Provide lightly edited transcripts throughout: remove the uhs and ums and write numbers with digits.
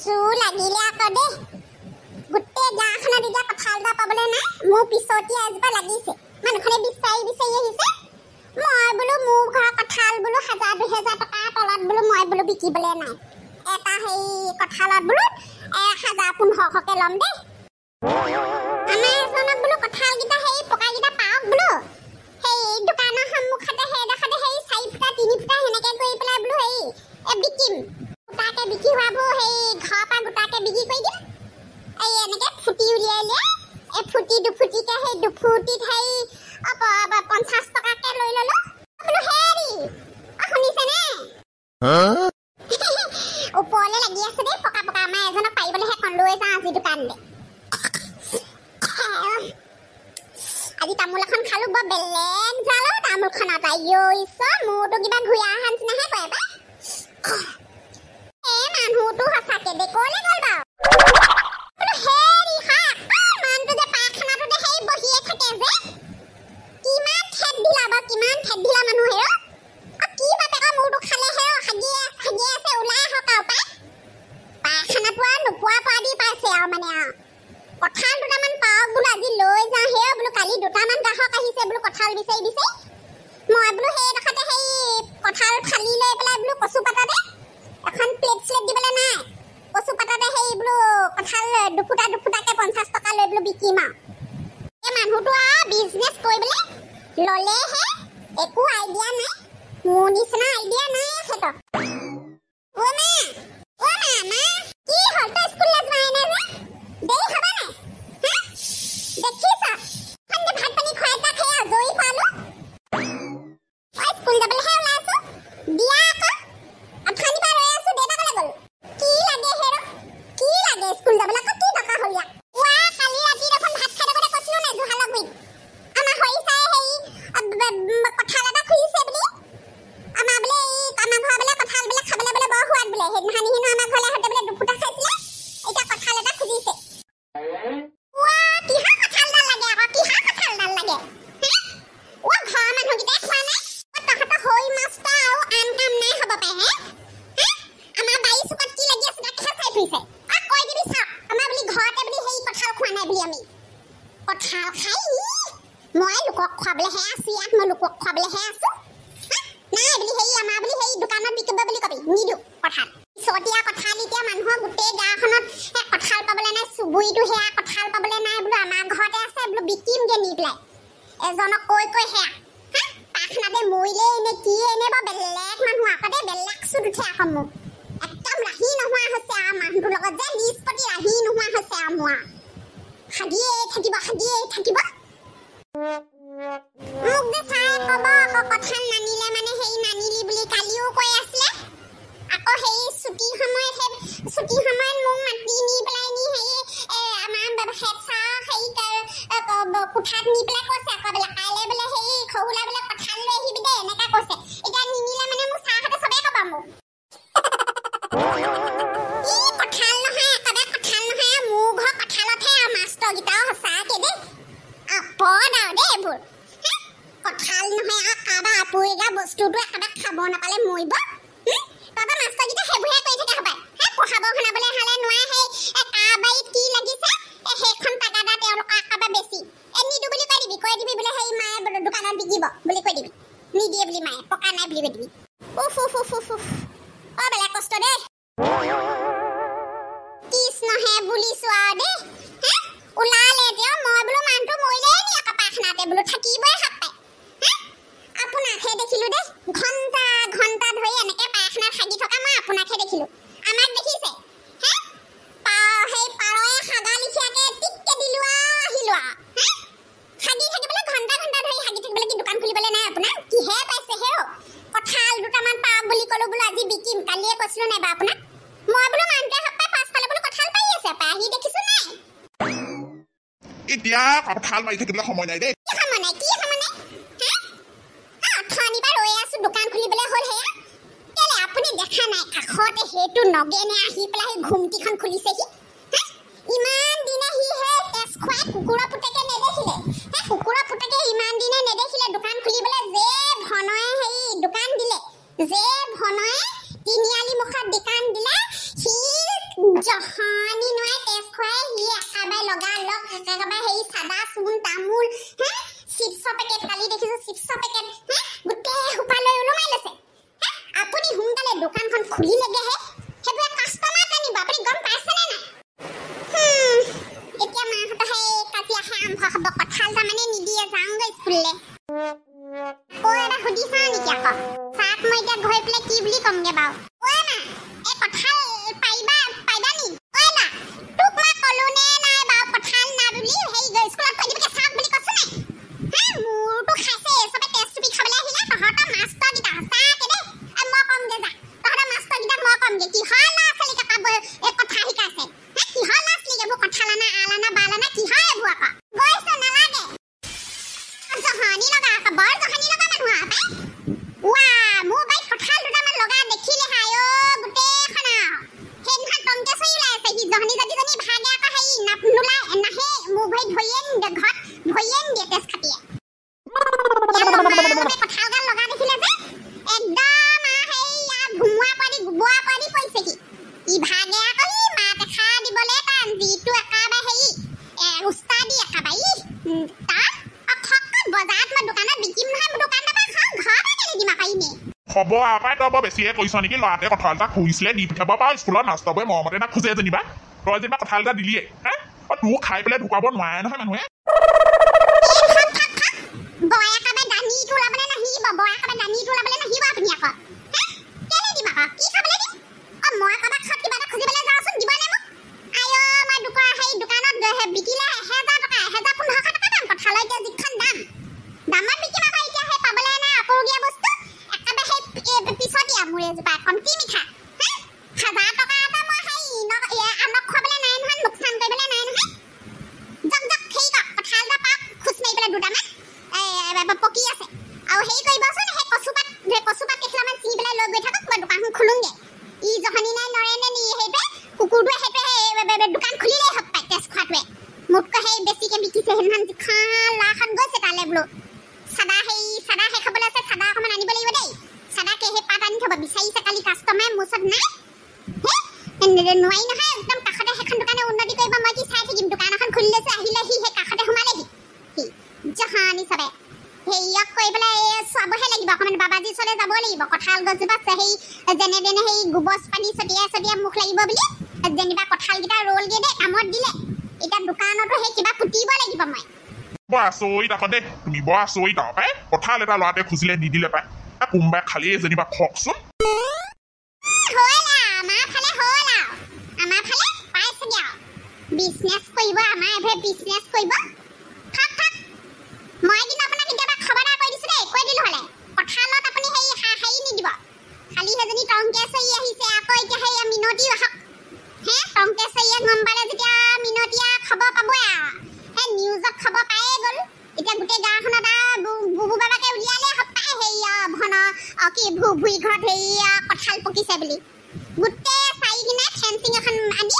লিচু লাগিলে আকৌ দেই গোটেই গাঁওখনত এতিয়া কঁঠাল এটা পাবলৈ নাই মোৰ পিছতে এজোপা লাগিছে মানুহখনে বিচাৰি বিচাৰি আহিছে মই বোলো মোৰ ঘৰৰ কঁঠাল বোলো 1000-2000 টকাৰ তলত বোলো মই বোলো বিকিবলৈ নাই এটা সেই কঁঠালত বোলো 1000-1500কে ল'ম দেই আমাৰ এজনক বোলো কঁঠালকেইটা সেই পকাকেইটা পাওক বোলো সেই দোকানৰ সন্মুখতে সেইডোখৰতে সেই 4 ফুটা 3 ফুটা সেনেকে কৰি পেলাই বোলো সেই বিকিম গোটাকে বিকি হোৱাবোৰ সেই ঘৰৰ পৰা গোটাকে বিক্ৰী কৰি দিম এই এনেকে ফুটি উলিয়াই ফুটি দুফুটিকে সেই দুফুটিত সেই 50 টকাকে লৈ ললো বোলো হেৰি শুনিছেনে ওপৰলৈ লাগি আছে দেই পকা পকা আমাৰ এজনক পাৰিবলৈ সেইখন লৈ যাওঁ আজি দোকানলৈ আজি তামোল এখন খালো বৰ বেলেগ জালো তামোলখনত ঈশ্বৰ মোৰতো কিবা ঘূৰি অহা নিচিনাহে কয় পাই মানুহটো সঁচাকে দে ক'লে গ'ল বাৰু কিমান ঠেক ঢিলা মানুহ হেৰ কি বাপেকা মোৰটো খালে হেৰ হাগি আছে ওলাই আহক আৰু পাই পায়খানাটো আৰু নোপোৱা পোৱা দি পাইছে আৰু মানে কঁঠাল দুটামান পাওক বোলো আজি লৈ যাওঁ হেৰ বোলো কালি দুটামান গ্ৰাহক আহিছে বোলো কঁঠাল বিচাৰি মই বোলো সেইডোখৰতে সেই কঁঠাল ফালি লৈ পেলাই বোলো কচু পাততে এখন প্লেট দিবলৈ নাই কচু পাততে সেই বোলো কঁঠাল দুফুটাকে 50 টকা লৈ বোলো বিকিম আৰু এই মানুহটো আৰু বিজনেছ কৰিবলৈ ললেহে একো আইডিয়া নাই মোৰ নিচিনা আইডিয়া নাই হেতৰ ও মা কি হ'ল তই স্কুললৈ যোৱাই নাই যে দেৰি হ'ব নাই দেখিছ সন্ধ্যা ভাত পানী খুৱাই তাক সেই আজৰি পালো স্কুল যাবলৈহে ওলাই আছো দিয়া আকৌ আঠানি পৰা ৰৈ আছো দেউতা ক'লে গ'ল কি লাগে হেৰ কি লাগে স্কুল যাবলৈ আকৌ কি দৰকাৰ হ'ল ইয়াক কালি ৰাতি দেখোন ভাত খাই থাকোঁতে কৈছিলো নাই জোহালৰ গুৰিত আমাৰ হৈ চাই কঁঠাল এটা খুজিছে বুলি আমাৰ বোলে আমাৰ ঘৰ বোলে কঁঠাল বোলে খাবলৈ বোলে বৰ সোৱাদ বোলে সেইদিনাখনি হেনো আমাৰ ঘৰলৈ আহোঁতে বোলে দুফুটা খাইছিলে এতিয়া কঁঠাল এটা খুজিছে কিহৰ কঁঠালডাল লাগে আকৌ কিহৰ কঁঠালডাল লাগে ঘৰৰ মানুহকেইটাই খোৱা নাই তহঁতৰ হৈ মাছটা আৰু আন কাম নাই হ'ব পাৰে আমাৰ বাৰী চুকত কি লাগি আছে তাকে চাই ফুৰিছে কৈ দিবি চাওক আমাৰ বুলি ঘৰতে বুলি সেই কঁঠাল খোৱা নাই বুলি আমি কঁঠাল খাই মই লোকক খুৱাবলৈহে আছো ইয়াত মই লোকক খুৱাবলৈহে আছো নাই বুলি সেই আমাৰ বুলি সেই দোকানত বিকিব বুলি কবি নিদো কঁঠাল পিছতীয়া কঁঠাল এতিয়া মানুহৰ গোটেই গাঁওখনত কঁঠাল পাবলৈ নাই চুবুৰীটো সেয়া কঁঠাল পাবলৈ নাই বোলো আমাৰ ঘৰতে আছে বোলো বিকিমগে নি পেলাই এজনক কৈ সেয়া পাখনাতে মৰিলে এনে কি এনে বাৰু বেলেগ মানুহ আকৌ দেই বেলেগ চুত উঠে আকৌ মোক একদম ৰাহি নোহোৱা হৈছে আৰু মানুহটোৰ লগত যে নিষ্পত্তি ৰাহি নোহোৱা হৈছে আৰু মোৰ হাগিয়ে থাকিব মোক যে চাই ক'ব আকৌ কঁঠাল নানিলে মানে সেই নানিলি বুলি কালিও কৈ আছিলে আকৌ সেই ছুটি সময়ত মোক মাতি নি পেলাই নি সেই আমাৰ হেড ছাৰ সেই কোঠাত নি পেলাই কৈছে আকৌ বোলে কাইলৈ বোলে সেই খহুলা বোলে কঁঠাল লৈ আহিবি দেই এনেকৈ কৈছে এতিয়া নিনিলে মানে মোৰ ছাৰহঁতে চবেই ক'ব মোক কঁঠাল নহয় একেবাৰে কঁঠাল নহয় মোৰ ঘৰ কঁঠালতহে আৰু মাষ্টৰকেইটাও সঁচাকৈ দেই আপদ আৰু দেই এইবোৰ কঁঠাল নহয় আৰু কাৰোবাৰ আপুৰুগা বস্তুটো একেবাৰে খাব নাপালে মৰিব তহঁতৰ মাষ্টৰকেইটা সেইবোৰহে কৰি থাকে হবাই পঢ়াব শুনাবলৈ হ'লে নোৱাৰে সেই কাৰ বাৰীত কি লাগিছে সেইখন টাকাটা তেওঁলোকৰ একেবাৰে বেছি নিদো বুলি কৈ দিবি বোলে সেই মায়ে দোকানত বিকিব বুলি কৈ দিবি নিদিয়ে বুলি মায়ে পকা নাই বুলি কৈ দিবি বেলেগ কষ্ট দেই কৃষ্ণহে বুলিছো আৰু দেই ওলালে তেওঁ মই বোলো মানুহটো মৰিলেই নি আকৌ পাখনাতে বোলো থাকিবই সাপ পাই আপোনাকহে দেখিলো দেই ঘণ্টা ধৰি এনেকে পাখনাত হাগি থকা মই আপোনাকহে দেখিলো আমাক দেখিছে সেই পাৰয়ে হাগা লিখিয়াকে টিককে দিলো আহিলো হাগি থাকিবলৈ ঘণ্টা ধৰি হাগি থাকিবলৈ কি দোকান খুলিবলৈ নাই আপোনাৰ কিহে পাইছে হেও কঁঠাল দুটামান পাওক বুলি ক'লো বোলো আজি বিকিম কালিয়ে কৈছিলো নাই বা আপোনাক মই বোলো মানুহটোৱে সপ্তাহ পাছফালে বোলো কঁঠাল পাৰি আছে আহি দেখিছো নাই এতিয়া কঁঠাল মাৰি থাকিবলৈ সময় নাই দেই কি সময় নাই অথনিবাৰ ৰৈ আছো দোকান খুলিবলৈ হ'ল সেয়া কেলে আপুনি দেখা নাই কাষতে সেইটো নগেনে আহি পেলাই সেই ঘুমটিখন খুলিছেহি ইমান দিনে সি সেই তেজ খুৱাই কুকুৰৰ পুতেকে নেদেখিলে কুকুৰৰ পুতেকে ইমান দিনে নেদেখিলে দোকান খুলিবলৈ যে ভনয়ে সেই দোকান দিলে যে ভনয়ে তিনিআলি মুখত দোকান দিলে সি জহানি নয় তেজ খুৱাই সি একেবাৰে লগা লগ একেবাৰে সেই চাদা চূণ তামোল চিপছৰ পেকেট কালি দেখিছো চিপছৰ পেকেট গোটেই সোপালৈ ওলমাই লৈছে আপুনি সোনকালে দোকানখন খুলি লেগেহে সেইবোৰ কাষ্টমাৰ টানিব আপুনি গম পাইছেনে নাই এতিয়া মাহঁতৰ সেই কাজিয়াহে আৰম্ভ হ'ব কঁঠাল তাৰমানে নিদিয়ে যাওঁগৈ স্কুললৈ এটা সুধিছা নেকি আকৌ চাক মই এতিয়া গৈ পেলাই কি বুলি ক'মগে বাৰু না এই কঁঠাল পাইবা নি না তোক মই ক'লো নে নাই বাৰু কঁঠাল না বুলি সেই স্কুলত কৈ দিবকে চাক বুলি কৈছো নাই মোৰতো খাইছে চবে টেষ্ট চুপি খাবলৈ আহিলে তহঁতৰ মাষ্টৰকেইটা সঁচাকে দেই মই ক'মগে যা তহঁতৰ মাষ্টৰকেইটাক মই ক'মগে কিহৰ ল'ৰা ছোৱালীক এই কথা শিকাইছে কিহৰ ল'ৰা ছোৱালীক এইবোৰ কঁঠাল আনা আল আনা বাল আনা কিহৰ এইবোৰ আকৌ গৈছ নালাগে জহানি লগা আকৌ বৰ জহানি লগা মানুহ আপে মোৰ বাইক কঁঠাল দুটামান লগা দেখিলে হাই গোটেইখন সেইদিনা টংকেশ্বৰী ওলাইছে সি জহানি জাতিজনী ভাগে আকৌ হেৰি নোলাই নাহে মোৰ ভৰি ধৰিয়ে নিদিয়ে ঘৰত ধৰিয়ে নিদিয়ে তেজ খাটিয়ে কঁঠাল গাল লগা দেখিলে যে একদম সেই ভুমুৱা পাৰি গোবোৱা পাৰি পৰিছে সি ভাগে আকৌ সি মাত এখা দিবলৈ টান যিটো একেবাৰে হেৰি উস্তাদি একেবাৰে তাৰ বজাৰত মই দোকানত বিকিম নহয় দোকান নাপাই ঘৰতে কেলে দিম আকৌ ইনে হ'ব আপাই তই বৰ বেছিয়ে কৈছ নেকি ল'ৰাটোৱে কঁঠাল এটা খুজিছিলে দি পঠিয়াব পাৰ স্কুলত মাষ্টৰবোৰে মৰমতে না খোজে যেনিবা তই যেনিবা কঁঠাল এটা দিলিয়ে তোৰ খাই পেলাই ঢুকাব নোৱাৰে নহয় মানুহে বয় একেবাৰে দানিটো ওলাবলৈ নাহিব বয় একেবাৰে দানিটো ওলাবলৈ নাহিব আপুনি আকৌ কেলে দিম আকৌ কি খাবলৈ দিম মই কাৰোবাক ঘৰত কিবা এটা খুজিবলৈ যাওঁচোন দিবনে মোক মই দোকানত বিকিলে 1000 টকা 1500 টকা দাম কঁঠালৰ এতিয়া যিখন দামত বিকিম আকৌ এতিয়া সেই পাবলৈ নাই আপুৰুগীয়া বস্তু একেবাৰে সেই পিছতীয়া মোৰ এজোপা এখন কি মিঠা 1000 টকা এটা মই সেই আনক খুৱাবলৈ নাই নহয় লোকচান কৰিবলৈ নাই নহয় জক সেই কঁঠাল এটা পাক খুচ মাৰি পেলাই দুটামান পকি আছে আৰু হেৰি কৰিবচোন সেই কচুপাত কেইখিলামান চিঙি পেলাই লৈ গৈ থাকক মই দোকানখন খোলোংগে ই জহানি নাই নৰেনে নি সেইটোৱে কুকুৰটোৱে সেইটোৱে দোকান খুলিলেই হওক পাই তেজ খোৱাটোৱে মোতকৈ সেই বেছিকে বিকিছে সেইদিনাখন যিখন ল'ৰাখন গৈছে তালৈ বোলো চাদা সেই খাবলৈ আছে চাদা অকণমান আনিব লাগিব দেই চাদাকে সেই পাত আনি থ'ব বিচাৰিছে কালি কাষ্টমাৰে মোৰ ওচৰত নাই নোৱাৰি নহয় একদম কাষতে সেইখন দোকানে উন্নতি কৰিব মই কি চাই থাকিম দোকান এখন খুলি লৈছে আহিলে সি সেই কাষতে সোমালেহি জহানি চবে হেৰিয়ক কৈ পেলাই চোৱাবহে লাগিব অকণমান বাবাজীৰ ওচৰলৈ যাব লাগিব কঁঠাল গছজোপা সেই যেনে তেনে সেই গোবৰ পানী ছটিয়াই মুখ লাগিব বুলি যেনিবা কঁঠালকেইটা ৰ'লগে দেই কামত দিলে এতিয়া দোকানতো সেই কিবা পুতিব লাগিব মই বৰ আচৰিত আকৌ দেই তুমি বৰ আচৰিত আৰু পাই কঁঠাল এটা ল'ৰাটোৱে খুজিলে নিদিলে পাই কোনোবাই খালিয়ে যেনিবা খকচোন বিজনেছ কৰিব আমাৰ এভাবে বিজনেছ কৰিব মই কিন্তু আপোনাক কেতিয়াবা খবৰদাৰ কৰি দিছো দেই কৈ দিলো হ'লে কঁঠালত আপুনি হেৰি নিদিব খালি সেইজনী টংকেশ্বৰী আহিছে আকৌ এতিয়া সেই মিনতি আহক টংকেশ্বৰীয়ে গম পালে যেতিয়া মিনতীয়া খবৰ পাবই সেই নিউজত খবৰ পায়ে গ'ল এতিয়া গোটেই গাঁওখনত বুবু বাবাকে উলিয়ালে সপ্তাহে সেই ভন কি ভুই ঘৰত সেই কঁঠাল পকিছে বুলি গোটেই চাই কিনে ফেঞ্চিং এখন আনি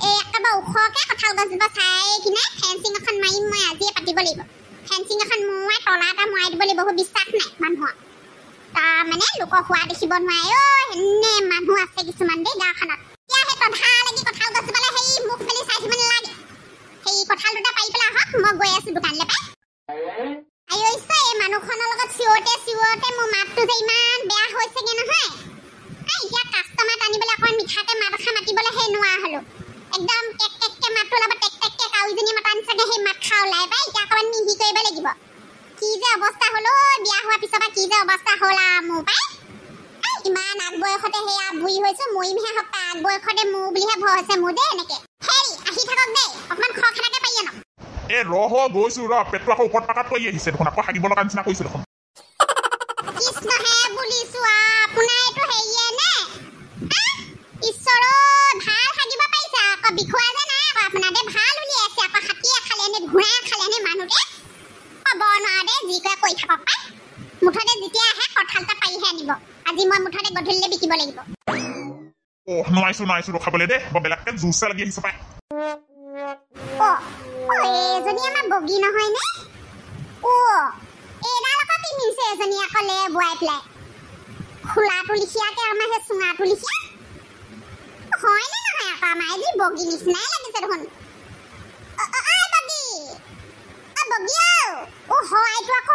একেবাৰে ওখকে কঁঠাল গছজোপা চাই কিনে ফেঞ্চিং এখন মাৰিম মই আজিয়ে পাতিব লাগিব ফেঞ্চিং এখন মৰাই তলা এটা মৰাই দিব লাগিব বহু বিশ্বাস নাই মানুহৰ তাৰমানে লোকক হোৱা দেখিব নোৱাৰে হেনে মানুহ আছে কিছুমান দেই গাঁওখনত এতিয়া সেই তধা লাগি কঁঠাল গছজোপালে সেই মুখ মেলি চাই থাকিব নালাগে সেই কঁঠাল দুটা পাৰি পেলাই আহক মই গৈ আছো দোকানলৈ পাই এই মানুহখনৰ লগত চিঞৰতে মোৰ মাতটো যে ইমান বেয়া হৈছেগে নহয় এতিয়া কাষ্টমাৰ টানিবলৈ অকণমান মিঠাকে মাত এষাৰ মাতিবলৈ সেই নোৱাৰা হ'লো একদম টেককে মাতটো ওলাব টেককে কাউজনী মতা নিচাকে সেই মাত খা ওলাই পাই এতিয়া অকণমান মিহি কৰিব লাগিব কি যে অৱস্থা হ'ল বিয়া হোৱাৰ পিছৰ পৰা কি যে অৱস্থা হ'ল মোৰ পাই ইমান আগবয়সতে সেয়া বুঢ়ী হৈছো মৰিমহে সপ্তাহ আগবয়সতে মোৰ বুলিহে ভয় হৈছে মোৰ দেই এনেকে হেৰি আহি থাকক দেই অকণমান খৰখেদাকে পাৰি আনক গৈছো পেটটো আকৌ ওপৰত পাকাত কৰি আহিছে দেখোন আকৌ হাগিব লগা নিচিনা কৰিছে দেখোন কৃষ্ণহে বুলিছো আপোনাৰ এইটো হেৰিয়ে নে ঈশ্বৰ ভাল হাগিব পাৰিছে আকৌ বিষোৱা যে নাই আকৌ আপোনাৰ দে ভাল উলিয়াইছে আকৌ হাতীয়ে খালে নে ঘোঁৰাই খালে নে মানুহটোৱে ক'ব নোৱাৰে দে যি কয় কৈ থাকক পাই মুঠতে যেতিয়া আহে কঁঠাল এটা পাৰিহে আনিব আজি মই মুঠতে গধূলিলৈ বিকিব লাগিব নোৱাৰিছো ৰখাবলৈ দে বৰ বেলেগকে জুচে লাগি আহিছে পাই এজনী আমাৰ বগী নহয় নে এইডাল আকৌ কিনিছে এজনী আকৌ লে বোৱাই পেলাই খোলাটো লিখিয়াকে আমাৰ সেই চুঙাটো লিখিয়া হয়নে নহয় আকৌ আমাৰ যি বগী নিচিনাই লাগিছে দেখোন। বগী, বগী ও হয়তো আকৌ